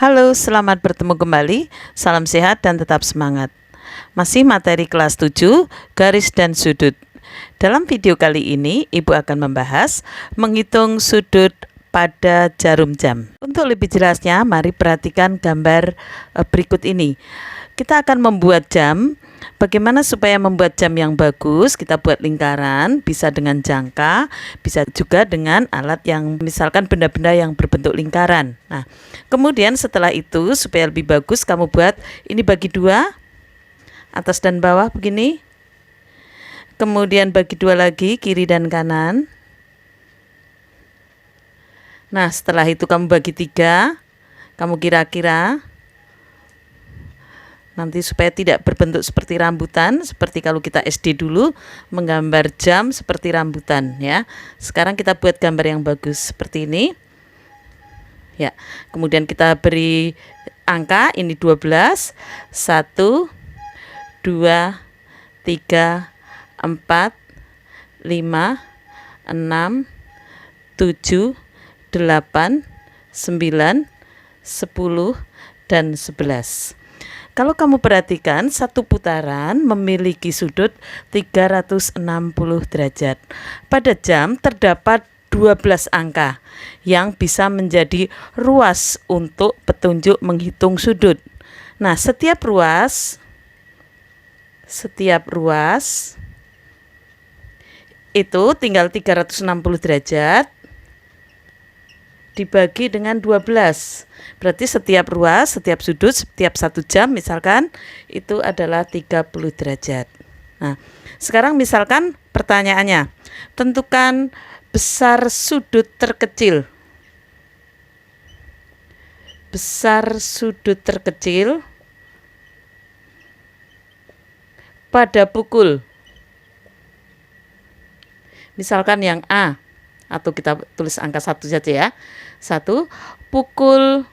Halo, selamat bertemu kembali. Salam sehat dan tetap semangat. Masih materi kelas 7, garis dan sudut. Dalam video kali ini, Ibu akan membahas menghitung sudut pada jarum jam. Untuk lebih jelasnya, mari perhatikan gambar berikut ini. Kita akan membuat jam. Bagaimana supaya membuat jam yang bagus? Kita buat lingkaran, bisa dengan jangka, bisa juga dengan alat yang misalkan benda-benda yang berbentuk lingkaran. Nah, kemudian setelah itu supaya lebih bagus kamu buat ini bagi dua, atas dan bawah begini. Kemudian bagi dua lagi, kiri dan kanan. Nah, setelah itu kamu bagi tiga, kamu kira-kira. Nanti supaya tidak berbentuk seperti rambutan, seperti kalau kita SD dulu menggambar jam seperti rambutan ya. Sekarang kita buat gambar yang bagus seperti ini. Ya. Kemudian kita beri angka ini 12, 1 2 3 4 5 6 7 8 9 10 dan 11. Kalau kamu perhatikan, satu putaran memiliki sudut 360 derajat. Pada jam terdapat 12 angka yang bisa menjadi ruas untuk petunjuk menghitung sudut. Nah, setiap ruas itu tinggal 360 derajat dibagi dengan 12. Berarti setiap ruas, setiap sudut, setiap 1 jam misalkan itu adalah 30 derajat. Nah, sekarang misalkan pertanyaannya, tentukan besar sudut terkecil. Besar sudut terkecil pada pukul. Misalkan yang A, atau kita tulis angka 1 saja ya. 1 pukul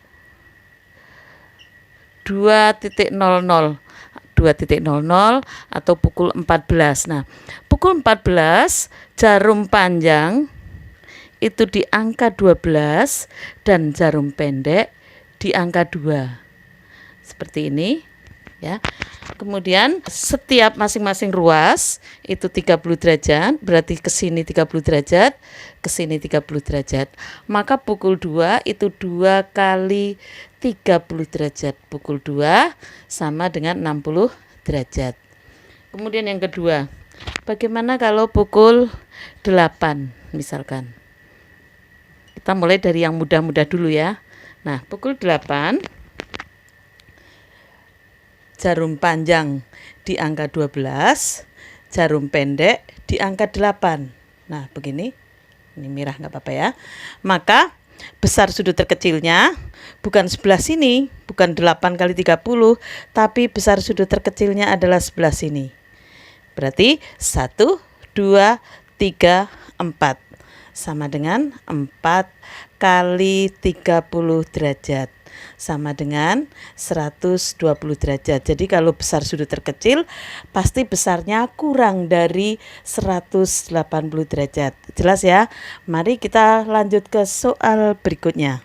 2.00 atau pukul 14. Nah, pukul 14 jarum panjang itu di angka 12 dan jarum pendek di angka 2. Seperti ini ya. Kemudian setiap masing-masing ruas itu 30 derajat, berarti ke sini 30 derajat, ke sini 30 derajat. Maka pukul 2 itu 2 kali 30 derajat. Pukul 2 sama dengan 60 derajat. Kemudian yang kedua, bagaimana kalau pukul 8 misalkan? Kita mulai dari yang mudah-mudah dulu ya. Nah, pukul 8 jarum panjang di angka 12, jarum pendek di angka 8. Nah, begini. Ini merah nggak apa-apa ya. Maka besar sudut terkecilnya bukan sebelah sini, bukan 8 kali 30, tapi besar sudut terkecilnya adalah sebelah sini. Berarti 1, 2, 3, 4. Sama dengan 4 kali 30 derajat. Sama dengan 120 derajat. Jadi kalau besar sudut terkecil pasti besarnya kurang dari 180 derajat. Jelas ya? Mari kita lanjut ke soal berikutnya.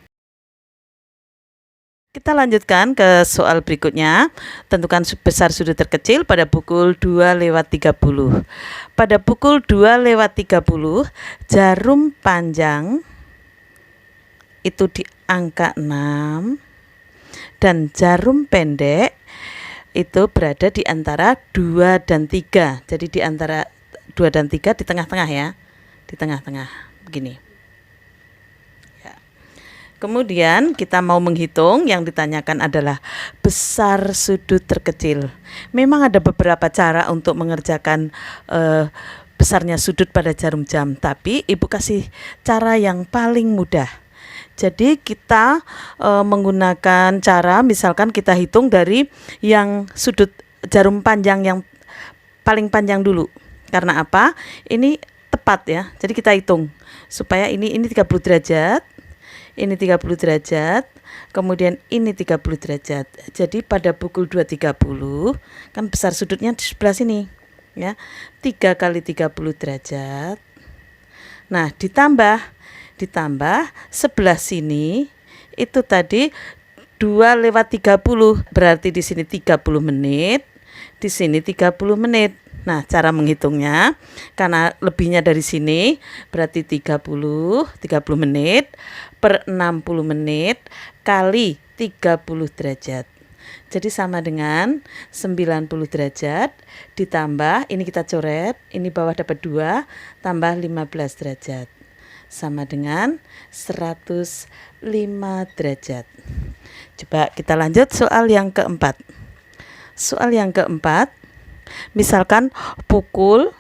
Kita lanjutkan ke soal berikutnya. Tentukan besar sudut terkecil pada pukul 2:30. Pada pukul 2:30 jarum panjang itu di angka 6 dan jarum pendek itu berada di antara 2 dan 3. Jadi di antara 2 dan 3 di tengah-tengah ya. Di tengah-tengah begini. Ya. Kemudian kita mau menghitung, yang ditanyakan adalah besar sudut terkecil. Memang ada beberapa cara untuk mengerjakan besarnya sudut pada jarum jam, tapi Ibu kasih cara yang paling mudah. Jadi kita menggunakan cara misalkan kita hitung dari yang sudut jarum panjang yang paling panjang dulu. Karena apa? Ini tepat ya. Jadi kita hitung supaya ini 30 derajat, ini 30 derajat, kemudian ini 30 derajat. Jadi pada pukul 2:30 kan besar sudutnya di sebelah sini ya. 3 kali 30 derajat. Nah, ditambah sebelah sini itu tadi 2 lewat 30, berarti di sini 30 menit, di sini 30 menit. Nah, cara menghitungnya, karena lebihnya dari sini, berarti 30 menit per 60 menit kali 30 derajat. Jadi sama dengan 90 derajat ditambah, ini kita coret, ini bawah dapat 2, tambah 15 derajat. Sama dengan 105 derajat. Coba kita lanjut soal yang keempat. Soal yang keempat, misalkan pukul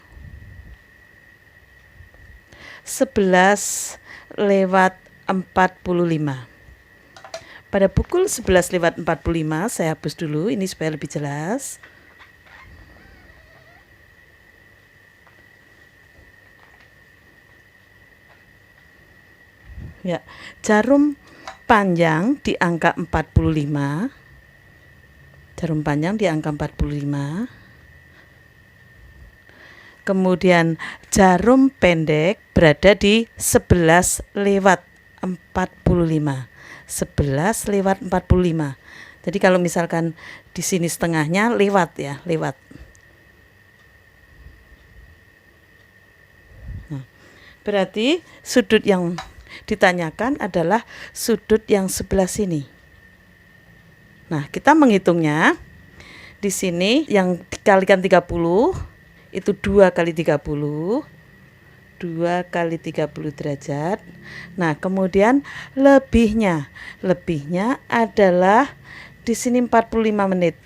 11 lewat 45. Pada pukul 11 lewat 45, saya hapus dulu ini supaya lebih jelas. Ya, jarum panjang di angka 45. Jarum panjang di angka 45. Kemudian jarum pendek berada di 11 lewat 45. 11 lewat 45. Jadi kalau misalkan di sini setengahnya lewat ya, lewat. Nah, berarti sudut yang ditanyakan adalah sudut yang sebelah sini. Nah, kita menghitungnya. Di sini yang dikalikan 30 itu 2 kali 30. 2 kali 30 derajat. Nah, kemudian lebihnya adalah di sini 45 menit.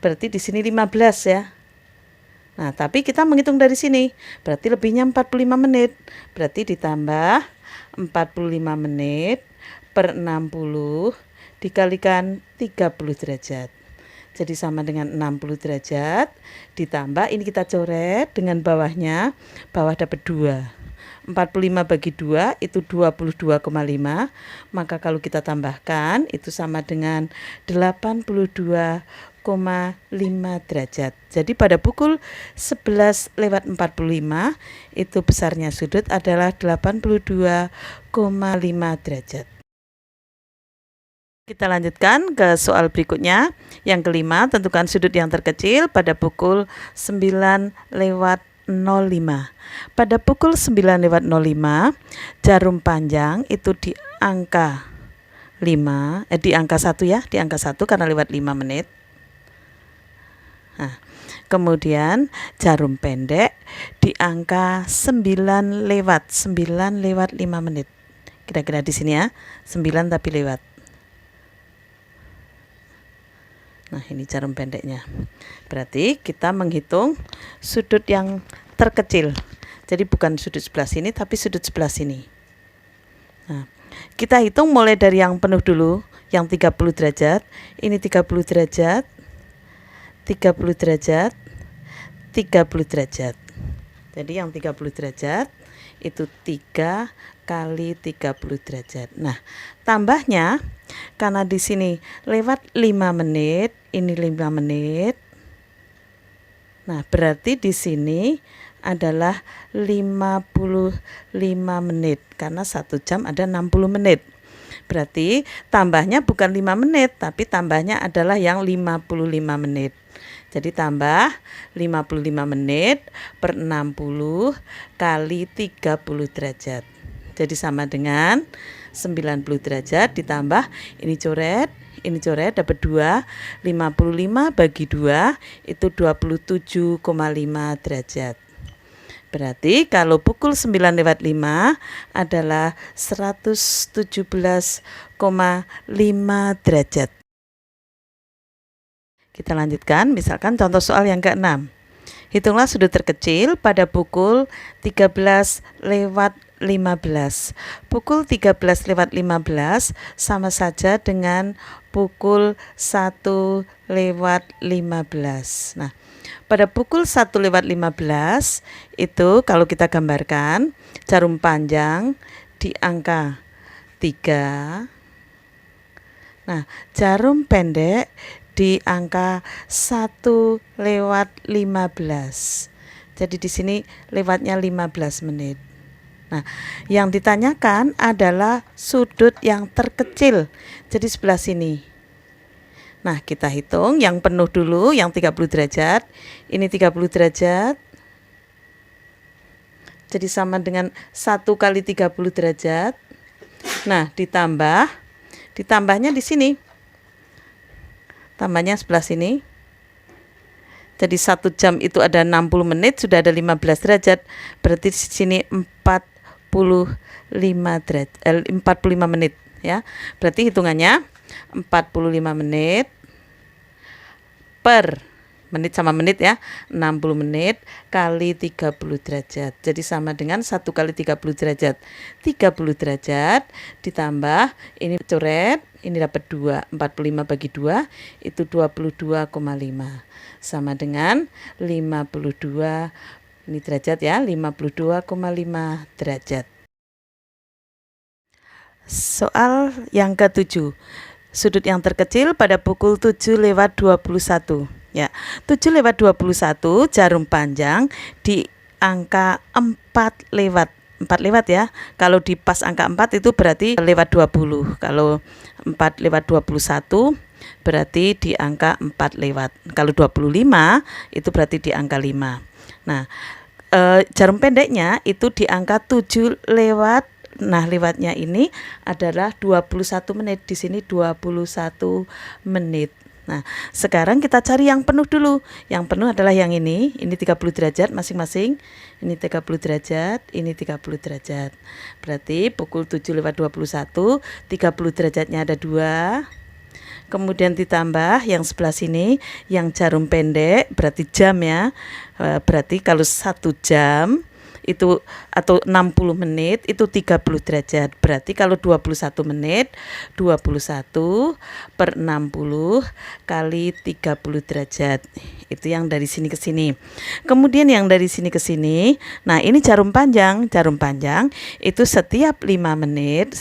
Berarti di sini 15 ya. Nah, tapi kita menghitung dari sini. Berarti lebihnya 45 menit. Berarti ditambah 45 menit per 60 dikalikan 30 derajat. Jadi sama dengan 60 derajat ditambah, ini kita coret dengan bawahnya, bawah dapat 2. 45 bagi 2 itu 22,5. Maka kalau kita tambahkan itu sama dengan 82,5 derajat. Jadi pada pukul 11 lewat 45 itu besarnya sudut adalah 82,5 derajat. Kita lanjutkan ke soal berikutnya. Yang kelima, tentukan sudut yang terkecil pada pukul 9 lewat 05. Pada pukul 9 lewat 05, jarum panjang itu di angka 5, di angka 1 ya, di angka 1 karena lewat 5 menit. Nah, kemudian jarum pendek di angka 9 lewat 5 menit. Kira-kira di sini ya, 9 tapi lewat. Nah, ini jarum pendeknya. Berarti kita menghitung sudut yang terkecil. Jadi bukan sudut sebelah sini, tapi sudut sebelah sini. Nah, kita hitung mulai dari yang penuh dulu, yang 30 derajat. Ini 30 derajat, 30 derajat, 30 derajat. Jadi yang 30 derajat itu 3 kali 30 derajat. Nah, tambahnya karena di sini lewat 5 menit, ini 5 menit. Nah, berarti di sini adalah 55 menit karena 1 jam ada 60 menit. Berarti tambahnya bukan 5 menit, tapi tambahnya adalah yang 55 menit. Jadi tambah 55 menit per 60 kali 30 derajat. Jadi sama dengan 90 derajat ditambah ini coret dapat 2. 55 bagi 2 itu 27,5 derajat. Berarti kalau pukul 9 lewat 5 adalah 117,5 derajat. Kita lanjutkan, misalkan contoh soal yang ke-6. Hitunglah sudut terkecil pada pukul 13 lewat 15. Pukul 13 lewat 15 sama saja dengan pukul 1 lewat 15. Nah, pada pukul 1 lewat 15 itu kalau kita gambarkan jarum panjang di angka 3. Nah, jarum pendek di angka 1 lewat 15. Jadi di sini lewatnya 15 menit. Nah, yang ditanyakan adalah sudut yang terkecil. Jadi sebelah sini. Nah, kita hitung yang penuh dulu, yang 30 derajat. Ini 30 derajat. Jadi sama dengan 1 kali 30 derajat. Nah, ditambahnya di sini. Tambahnya sebelah sini. Jadi 1 jam itu ada 60 menit, sudah ada 15 derajat. Berarti di sini 45 menit ya. Berarti hitungannya 45 menit per menit sama menit ya, 60 menit kali 30 derajat. Jadi sama dengan 1 kali 30 derajat. 30 derajat ditambah ini coret, ini dapat 2. 45 bagi 2 itu 22,5. Sama dengan 52 ini derajat ya, 52,5 derajat. Soal yang ke-7. Sudut yang terkecil pada pukul 7:21. Ya, 7:21 jarum panjang di angka 4 lewat. 4 lewat ya. Kalau di pas angka 4 itu berarti lewat 20. Kalau 4 lewat 21 berarti di angka 4 lewat. Kalau 25 itu berarti di angka 5. Nah, jarum pendeknya itu di angka 7 lewat. Nah, lewatnya ini adalah 21 menit. Di sini 21 menit. Nah, sekarang kita cari yang penuh dulu. Yang penuh adalah yang ini 30 derajat masing-masing. Ini 30 derajat, ini 30 derajat. Berarti pukul 7:21, 30 derajatnya ada 2. Kemudian ditambah yang sebelah sini, yang jarum pendek, berarti jam ya. Berarti kalau 1 jam itu atau 60 menit itu 30 derajat. Berarti kalau 21 menit 21 per 60 kali 30 derajat. Itu yang dari sini ke sini. Kemudian yang dari sini ke sini, nah ini jarum panjang. Jarum panjang itu setiap 5 menit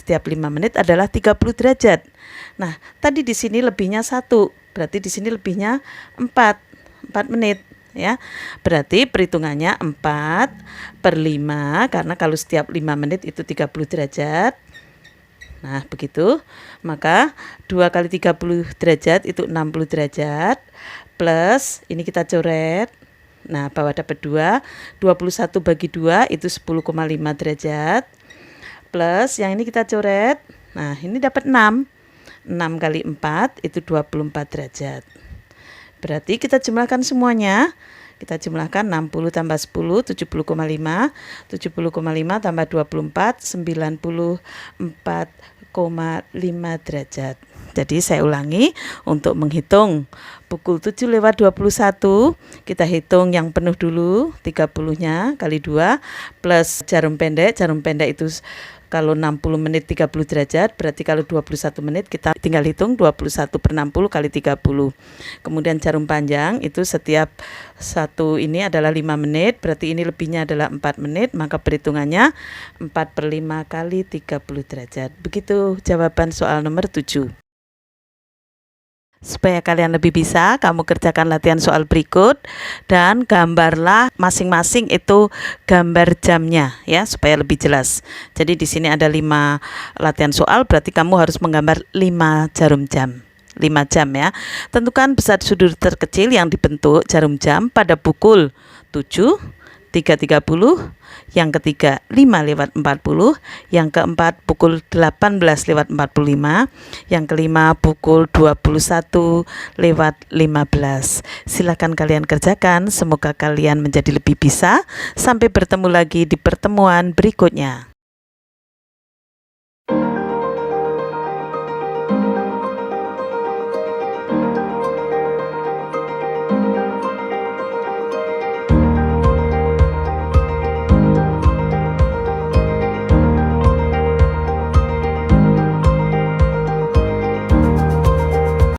adalah 30 derajat. Nah, tadi di sini lebihnya 1. Berarti di sini lebihnya 4 menit. Ya, berarti perhitungannya 4 per 5 karena kalau setiap 5 menit itu 30 derajat. Nah, begitu. Maka 2 kali 30 derajat itu 60 derajat plus ini kita coret. Nah, bawah dapat 2. 21 bagi 2 itu 10,5 derajat. Plus yang ini kita coret. Nah, ini dapat 6. 6 kali 4 itu 24 derajat. Berarti kita jumlahkan semuanya. Kita jumlahkan 60 tambah 10, 70,5. 70,5 tambah 24, 94,5 derajat. Jadi saya ulangi, untuk menghitung pukul 7:21, kita hitung yang penuh dulu, 30-nya kali 2, plus jarum pendek. Jarum pendek itu kalau 60 menit 30 derajat, berarti kalau 21 menit kita tinggal hitung 21 per 60 kali 30. Kemudian jarum panjang itu setiap satu ini adalah 5 menit, berarti ini lebihnya adalah 4 menit, maka perhitungannya 4 per 5 kali 30 derajat. Begitu jawaban soal nomor 7. Supaya kalian lebih bisa, kamu kerjakan latihan soal berikut dan gambarlah masing-masing itu gambar jamnya ya, supaya lebih jelas. Jadi di sini ada 5 latihan soal, berarti kamu harus menggambar 5 jarum jam. 5 jam ya. Tentukan besar sudut terkecil yang dibentuk jarum jam pada pukul 7, 3:30, yang ketiga 5:40, yang keempat pukul 18:45, yang kelima pukul 21:15. Silakan kalian kerjakan, semoga kalian menjadi lebih bisa. Sampai bertemu lagi di pertemuan berikutnya.